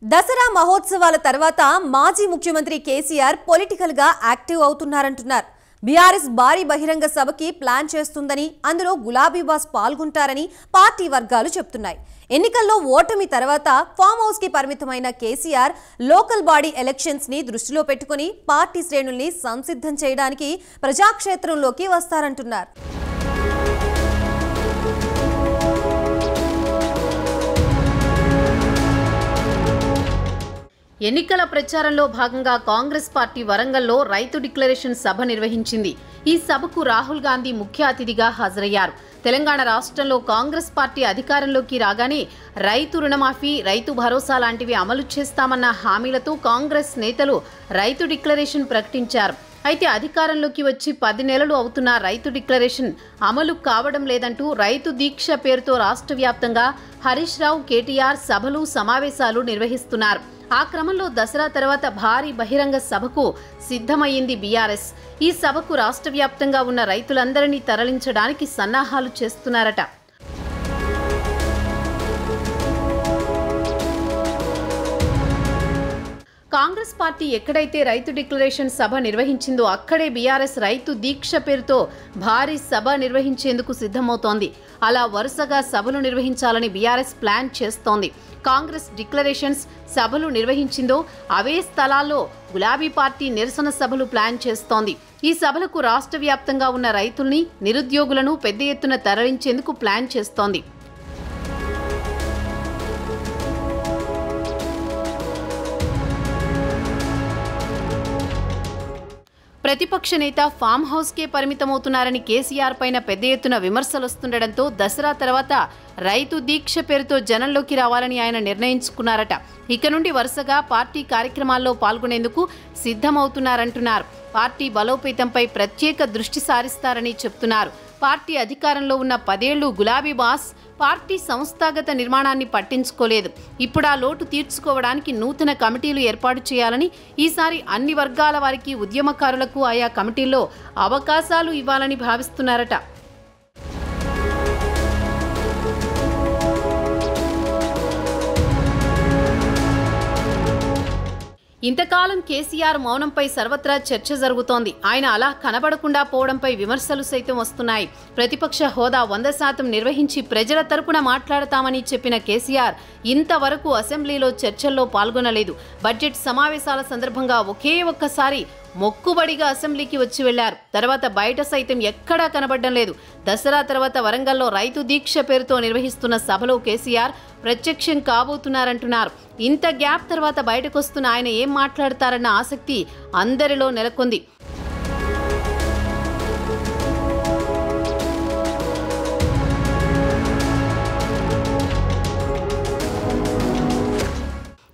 దసరా మహోత్సవాల తర్వాత మాజీ ముఖ్యమంత్రి కేసీఆర్ పొలిటికల్ గా యాక్టివ్ అవుతున్నారంటున్నారు. బీఆర్ఎస్ భారీ బహిరంగ సభకి ప్లాన్ చేస్తుందని, అందులో గులాబీ బాస్ పాల్గొంటారని పార్టీ వర్గాలు చెప్తున్నాయి. ఎన్నికల్లో ఓటమి తర్వాత ఫామ్ హౌస్ కి పరిమితమైన కేసీఆర్ లోకల్ బాడీ ఎలక్షన్స్ ని దృష్టిలో పెట్టుకుని పార్టీ శ్రేణుల్ని సంసిద్ధం చేయడానికి ప్రజాక్షేత్రంలోకి వస్తారంటున్నారు. ఎన్నికల ప్రచారంలో భాగంగా కాంగ్రెస్ పార్టీ వరంగల్లో రైతు డిక్లరేషన్ సభ నిర్వహించింది. ఈ సభకు రాహుల్ గాంధీ ముఖ్య అతిథిగా హాజరయ్యారు. తెలంగాణ రాష్ట్రంలో కాంగ్రెస్ పార్టీ అధికారంలోకి రాగానే రైతు రుణమాఫీ, రైతు భరోసా లాంటివి అమలు చేస్తామన్న హామీలతో కాంగ్రెస్ నేతలు రైతు డిక్లరేషన్ ప్రకటించారు. అయితే అధికారంలోకి వచ్చి 10 నెలలు అవుతున్న రైతు డిక్లరేషన్ అమలు కావడం లేదంటూ రైతు దీక్ష పేరుతో రాష్ట్ర వ్యాప్తంగా హరీష్ రావు, కేటీఆర్ సభలు, సమావేశాలు నిర్వహిస్తున్నారు. ఆ క్రమంలో దసరా తర్వాత భారీ బహిరంగ సభకు సిద్ధమయ్యింది బీఆర్ఎస్. ఈ సభకు రాష్ట్ర వ్యాప్తంగా ఉన్న రైతులందరినీ తరలించడానికి సన్నాహాలు చేస్తున్నారట. కాంగ్రెస్ పార్టీ ఎక్కడైతే రైతు డిక్లరేషన్ సభ నిర్వహించిందో అక్కడే బీఆర్ఎస్ రైతు దీక్ష పేరుతో భారీ సభ నిర్వహించేందుకు సిద్ధమవుతోంది. అలా వరుసగా సభలు నిర్వహించాలని బీఆర్ఎస్ ప్లాన్ చేస్తోంది. కాంగ్రెస్ డిక్లరేషన్స్ సభలు నిర్వహించిందో అవే స్థలాల్లో గులాబీ పార్టీ నిరసన సభలు ప్లాన్ చేస్తోంది. ఈ సభలకు రాష్ట్ర వ్యాప్తంగా ఉన్న రైతుల్ని, నిరుద్యోగులను పెద్ద ఎత్తున తరలించేందుకు ప్లాన్ చేస్తోంది. ప్రతిపక్ష నేత ఫామ్ హౌస్కే పరిమితమవుతున్నారని కేసీఆర్ పైన పెద్ద ఎత్తున విమర్శలు వస్తుండటంతో దసరా తర్వాత రైతు దీక్ష పేరుతో జనంలోకి రావాలని ఆయన నిర్ణయించుకున్నారట. ఇక నుండి వరుసగా పార్టీ కార్యక్రమాల్లో పాల్గొనేందుకు సిద్ధమవుతున్నారంటున్నారు. పార్టీ బలోపేతంపై ప్రత్యేక దృష్టి సారిస్తారని చెప్తున్నారు. పార్టీ అధికారంలో ఉన్న 10 ఏళ్లు గులాబీ బాస్ పార్టీ సంస్థాగత నిర్మాణాన్ని పట్టించుకోలేదు. ఇప్పుడు ఆ లోటు తీర్చుకోవడానికి నూతన కమిటీలు ఏర్పాటు చేయాలని, ఈసారి అన్ని వర్గాల వారికి, ఉద్యమకారులకు ఆయా కమిటీల్లో అవకాశాలు ఇవ్వాలని భావిస్తున్నారట. ఇంతకాలం కేసీఆర్ మౌనంపై సర్వత్రా చర్చ జరుగుతోంది. ఆయన అలా కనబడకుండా పోవడంపై విమర్శలు సైతం వస్తున్నాయి. ప్రతిపక్ష హోదా 100% నిర్వహించి ప్రజల తరపున మాట్లాడతామని చెప్పిన కేసీఆర్ ఇంతవరకు అసెంబ్లీలో చర్చల్లో పాల్గొనలేదు. బడ్జెట్ సమావేశాల సందర్భంగా ఒకే ఒక్కసారి మొక్కుబడిగా అసెంబ్లీకి వచ్చి వెళ్లారు. తర్వాత బయట సైతం ఎక్కడా కనబడడం లేదు. దసరా తర్వాత వరంగల్లో రైతు దీక్ష పేరుతో నిర్వహిస్తున్న సభలో కేసీఆర్ ప్రత్యక్షం కాబోతున్నారంటున్నారు. ఇంత గ్యాప్ తర్వాత బయటకొస్తున్న ఆయన ఏం మాట్లాడతారన్న ఆసక్తి అందరిలో నెలకొంది.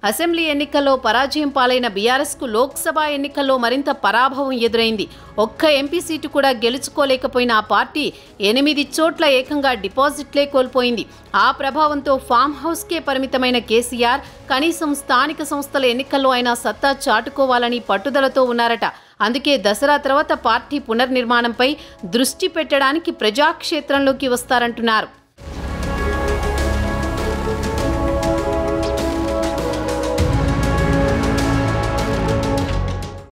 అసెంబ్లీ ఎన్నికల్లో పరాజయం పాలైన బీఆర్ఎస్కు లోక్సభ ఎన్నికల్లో మరింత పరాభవం ఎదురైంది. ఒక్క ఎంపీ సీటు కూడా గెలుచుకోలేకపోయిన ఆ పార్టీ 8 చోట్ల ఏకంగా డిపాజిట్లే కోల్పోయింది. ఆ ప్రభావంతో ఫామ్ హౌస్కే పరిమితమైన కేసీఆర్ కనీసం స్థానిక సంస్థల ఎన్నికల్లో అయినా సత్తా చాటుకోవాలని పట్టుదలతో ఉన్నారట. అందుకే దసరా తర్వాత పార్టీ పునర్నిర్మాణంపై దృష్టి పెట్టడానికి ప్రజాక్షేత్రంలోకి వస్తారంటున్నారు.